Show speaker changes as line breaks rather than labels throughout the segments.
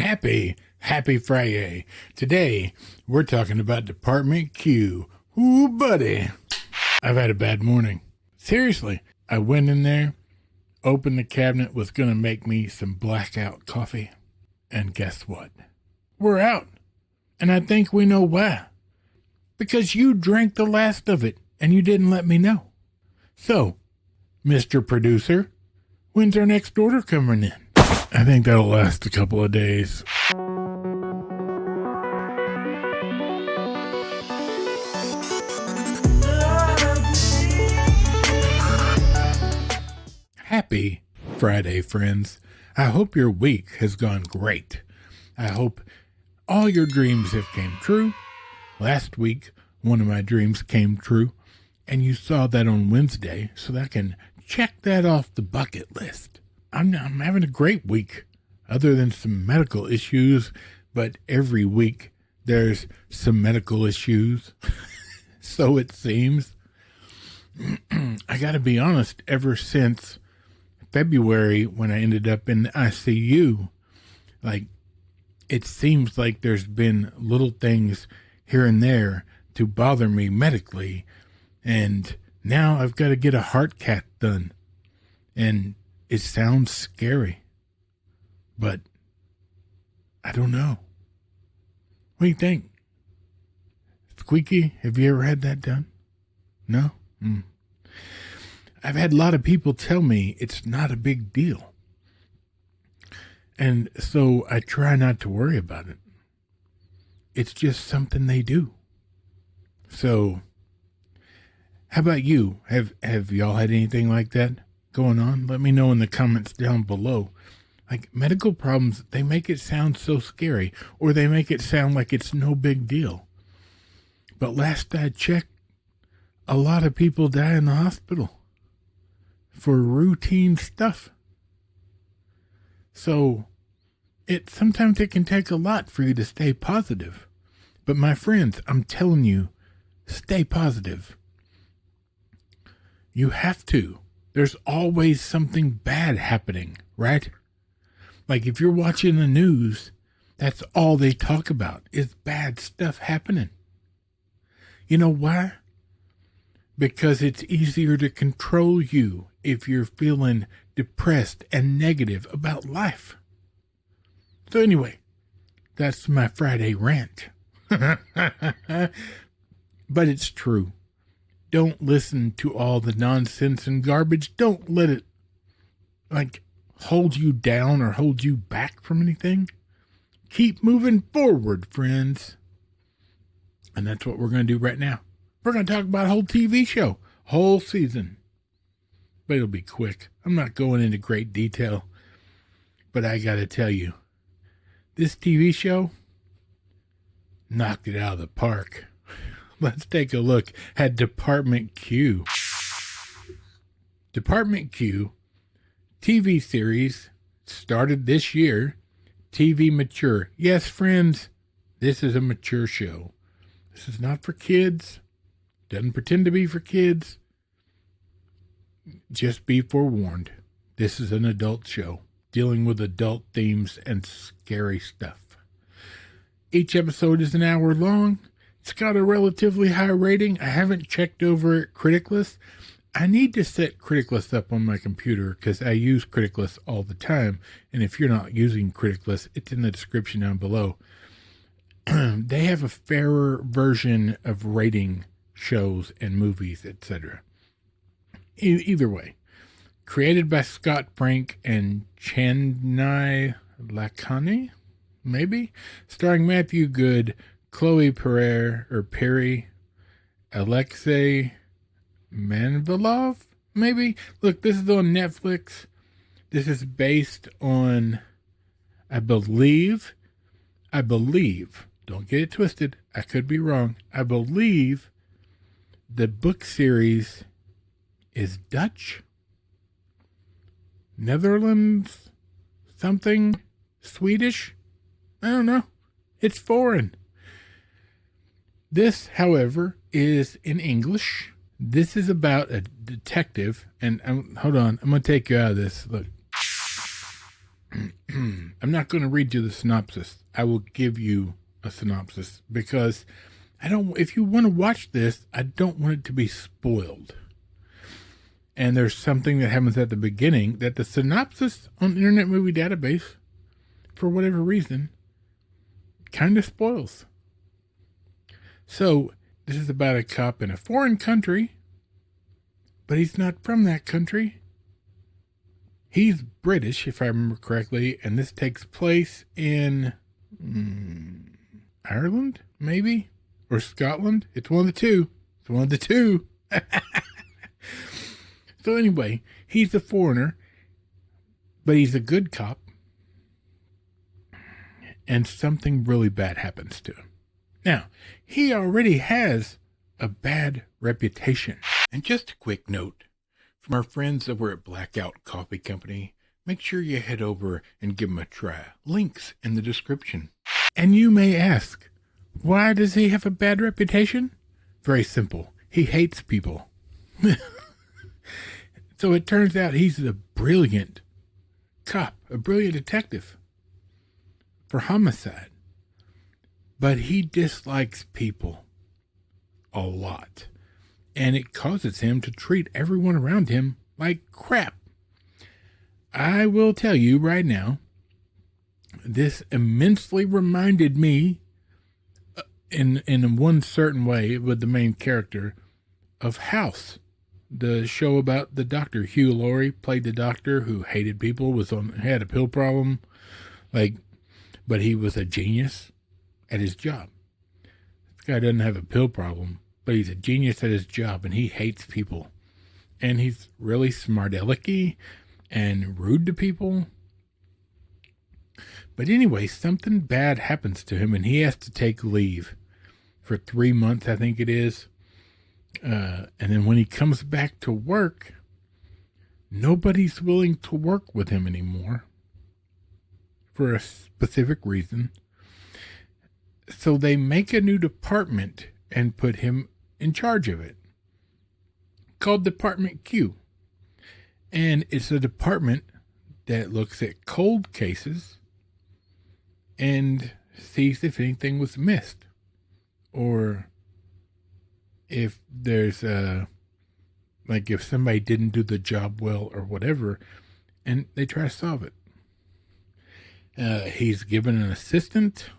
Happy Friday. Today, we're talking about Department Q. Ooh, buddy. I've had a bad morning. Seriously, I went in there, opened the cabinet, was going to make me some Blackout Coffee. And guess what? We're out. And I think we know why. Because you drank the last of it, and you didn't let me know. So, Mr. Producer, when's our next order coming in? I think that'll last a couple of days. Happy Friday, friends. I hope your week has gone great. I hope all your dreams have came true. Last week, one of my dreams came true, and you saw that on Wednesday, so that I can check that off the bucket list. I'm having a great week, other than some medical issues, but every week there's some medical issues, so it seems. I gotta be honest, ever since February, when I ended up in the ICU, it seems like there's been little things here and there to bother me medically, and now I've got to get a heart cath done, and it sounds scary, but I don't know. What do you think? Squeaky, have you ever had that done? No? I've had a lot of people tell me it's not a big deal. And so I try not to worry about it. It's just something they do. So, how about you? Have y'all had anything like that going on? Let me know in the comments down below. Medical problems, they make it sound so scary, or they make it sound like it's no big deal. But last I checked, a lot of people die in the hospital for routine stuff. So, sometimes it can take a lot for you to stay positive. But my friends, I'm telling you, stay positive. You have to. There's always something bad happening, right? If you're watching the news, that's all they talk about is bad stuff happening. You know why? Because it's easier to control you if you're feeling depressed and negative about life. So anyway, that's my Friday rant. But it's true. Don't listen to all the nonsense and garbage. Don't let it, hold you down or hold you back from anything. Keep moving forward, friends. And that's what we're going to do right now. We're going to talk about a whole TV show, whole season. But it'll be quick. I'm not going into great detail. But I got to tell you, this TV show knocked it out of the park. Let's take a look at Department Q. Department Q, TV series, started this year. TV mature. Yes, friends, this is a mature show. This is not for kids. Doesn't pretend to be for kids. Just be forewarned. This is an adult show dealing with adult themes and scary stuff. Each episode is an hour long. It's got a relatively high rating. I haven't checked over at Criticless. I need to set Criticless up on my computer because I use Criticless all the time. And if you're not using Criticless, it's in the description down below. They have a fairer version of rating shows and movies, etc. Either way, created by Scott Frank and Chandni Lakhani, maybe, starring Matthew Good, Chloe Perry, Alexei Manvilov, maybe. Look, this is on Netflix. This is based on, I believe, don't get it twisted, I could be wrong, I believe the book series is Dutch, Netherlands, something, Swedish, I don't know, it's foreign. This, however, is in English. This is about a detective, and hold on, I'm going to take you out of this. Look. I'm not going to read you the synopsis. I will give you a synopsis because I don't. If you want to watch this, I don't want it to be spoiled. And there's something that happens at the beginning that the synopsis on Internet Movie Database, for whatever reason, kind of spoils. So this is about a cop in a foreign country, but he's not from that country. He's British, if I remember correctly, and this takes place in Ireland, maybe? Or Scotland? It's one of the two. It's one of the two. So anyway, he's a foreigner, but he's a good cop, and something really bad happens to him. Now, he already has a bad reputation. And just a quick note, from our friends over at Blackout Coffee Company, make sure you head over and give them a try. Links in the description. And you may ask, why does he have a bad reputation? Very simple. He hates people. So it turns out he's a brilliant cop, a brilliant detective for homicide. But he dislikes people a lot. And it causes him to treat everyone around him like crap. I will tell you right now, this immensely reminded me, in one certain way, with the main character, of House. The show about the doctor. Hugh Laurie played the doctor who hated people, had a pill problem, but he was a genius at his job. This guy doesn't have a pill problem, but he's a genius at his job, and he hates people. And he's really smart-alecky and rude to people. But anyway, something bad happens to him, and he has to take leave for 3 months, I think it is. And then when he comes back to work, nobody's willing to work with him anymore for a specific reason. So they make a new department and put him in charge of it, called Department Q. And it's a department that looks at cold cases and sees if anything was missed, or if there's if somebody didn't do the job well or whatever, and they try to solve it. He's given an assistant,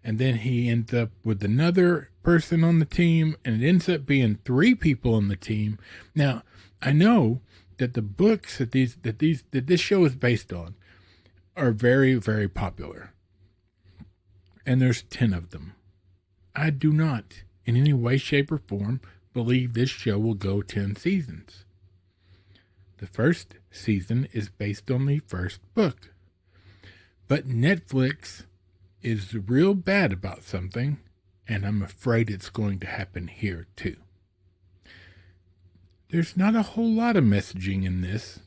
and then he ends up with another person on the team, and it ends up being 3 people on the team. Now, I know that the books that this show is based on are very, very popular, and there's 10 of them. I do not, in any way, shape, or form, believe this show will go 10 seasons. The first season is based on the first book. But Netflix is real bad about something, and I'm afraid it's going to happen here too. There's not a whole lot of messaging in this,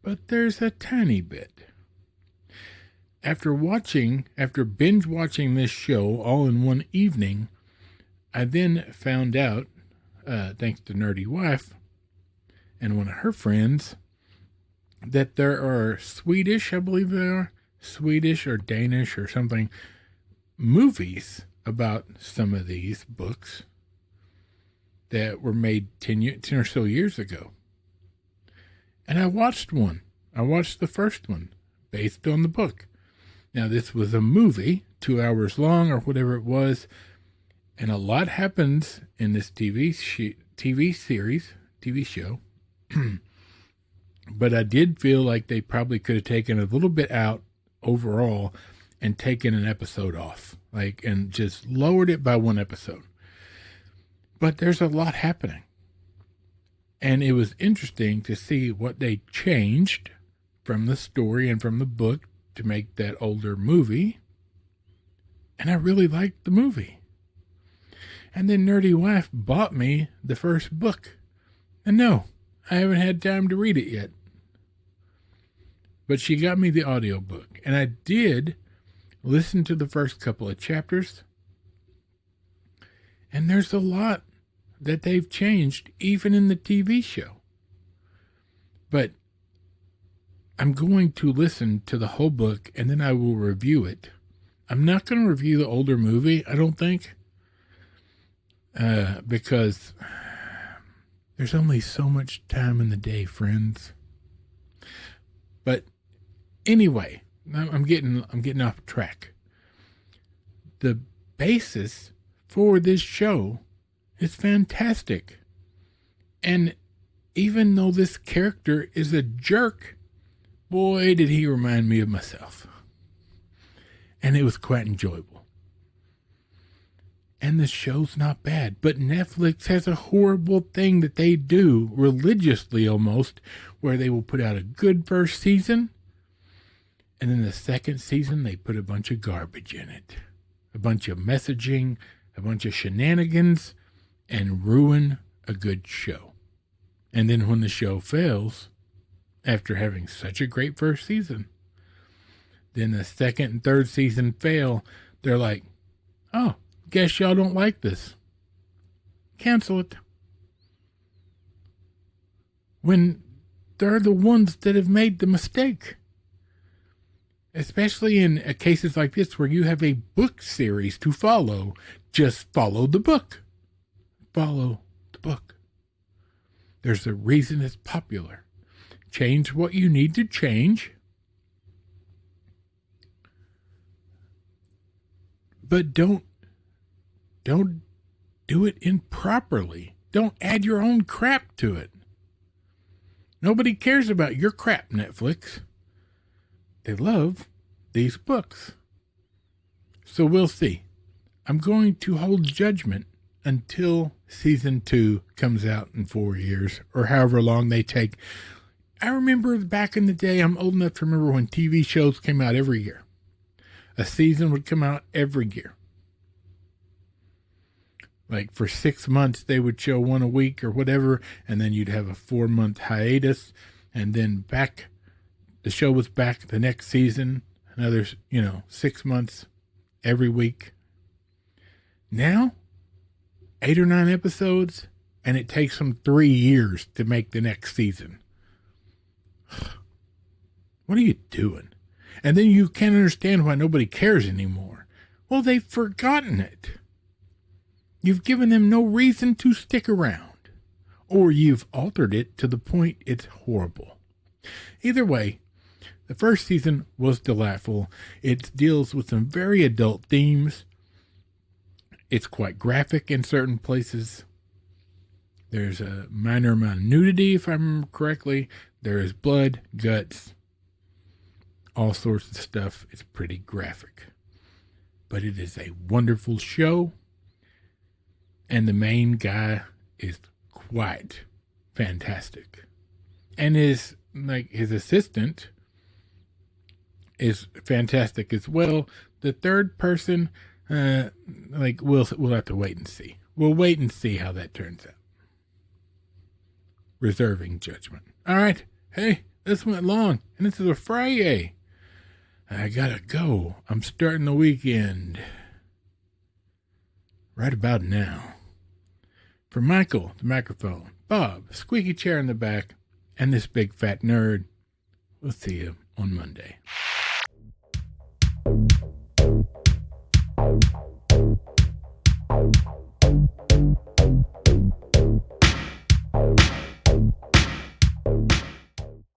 but there's a tiny bit. After binge watching this show all in one evening, I then found out, thanks to Nerdy Wife and one of her friends, that there are Swedish, I believe they are, Swedish or Danish or something, movies about some of these books that were made 10 or so years ago. And I watched one. I watched the first one based on the book. Now, this was a movie, 2 hours long or whatever it was, and a lot happens in this TV show. But I did feel like they probably could have taken a little bit out overall and taken an episode off, and just lowered it by one episode. But there's a lot happening. And it was interesting to see what they changed from the story and from the book to make that older movie. And I really liked the movie. And then Nerdy Wife bought me the first book. And no, I haven't had time to read it yet. But she got me the audiobook. And I did listen to the first couple of chapters. And there's a lot that they've changed, even in the TV show. But I'm going to listen to the whole book and then I will review it. I'm not going to review the older movie, I don't think, because there's only so much time in the day, friends. But anyway, I'm getting off track. The basis for this show is fantastic. And even though this character is a jerk, boy, did he remind me of myself. And it was quite enjoyable. And the show's not bad, but Netflix has a horrible thing that they do religiously almost, where they will put out a good first season, and then the second season they put a bunch of garbage in it. A bunch of messaging, a bunch of shenanigans, and ruin a good show. And then when the show fails, after having such a great first season, then the second and third season fail, they're like, oh, guess y'all don't like this. Cancel it. When they're the ones that have made the mistake. Especially in cases like this where you have a book series to follow. Just follow the book. Follow the book. There's a reason it's popular. Change what you need to change. But don't do it improperly. Don't add your own crap to it. Nobody cares about your crap, Netflix. They love these books. So we'll see. I'm going to hold judgment until season 2 comes out in 4 years or however long they take. I remember back in the day, I'm old enough to remember when TV shows came out every year. A season would come out every year. Like for 6 months, they would show one a week or whatever, and then you'd have a 4-month hiatus, and then the show was back the next season, another, 6 months every week. Now, 8 or 9 episodes, and it takes them 3 years to make the next season. What are you doing? And then you can't understand why nobody cares anymore. Well, they've forgotten it. You've given them no reason to stick around, or you've altered it to the point it's horrible. Either way, the first season was delightful. It deals with some very adult themes. It's quite graphic in certain places. There's a minor amount of nudity, if I remember correctly. There is blood, guts, all sorts of stuff. It's pretty graphic. But it is a wonderful show. And the main guy is quite fantastic. And his assistant is fantastic as well. The third person, we'll have to wait and see. We'll wait and see how that turns out. Reserving judgment. All right. Hey, this went long, and this is a Friday. I gotta go. I'm starting the weekend right about now. For Michael, the microphone, Bob, squeaky chair in the back, and this big fat nerd, we'll see you on Monday.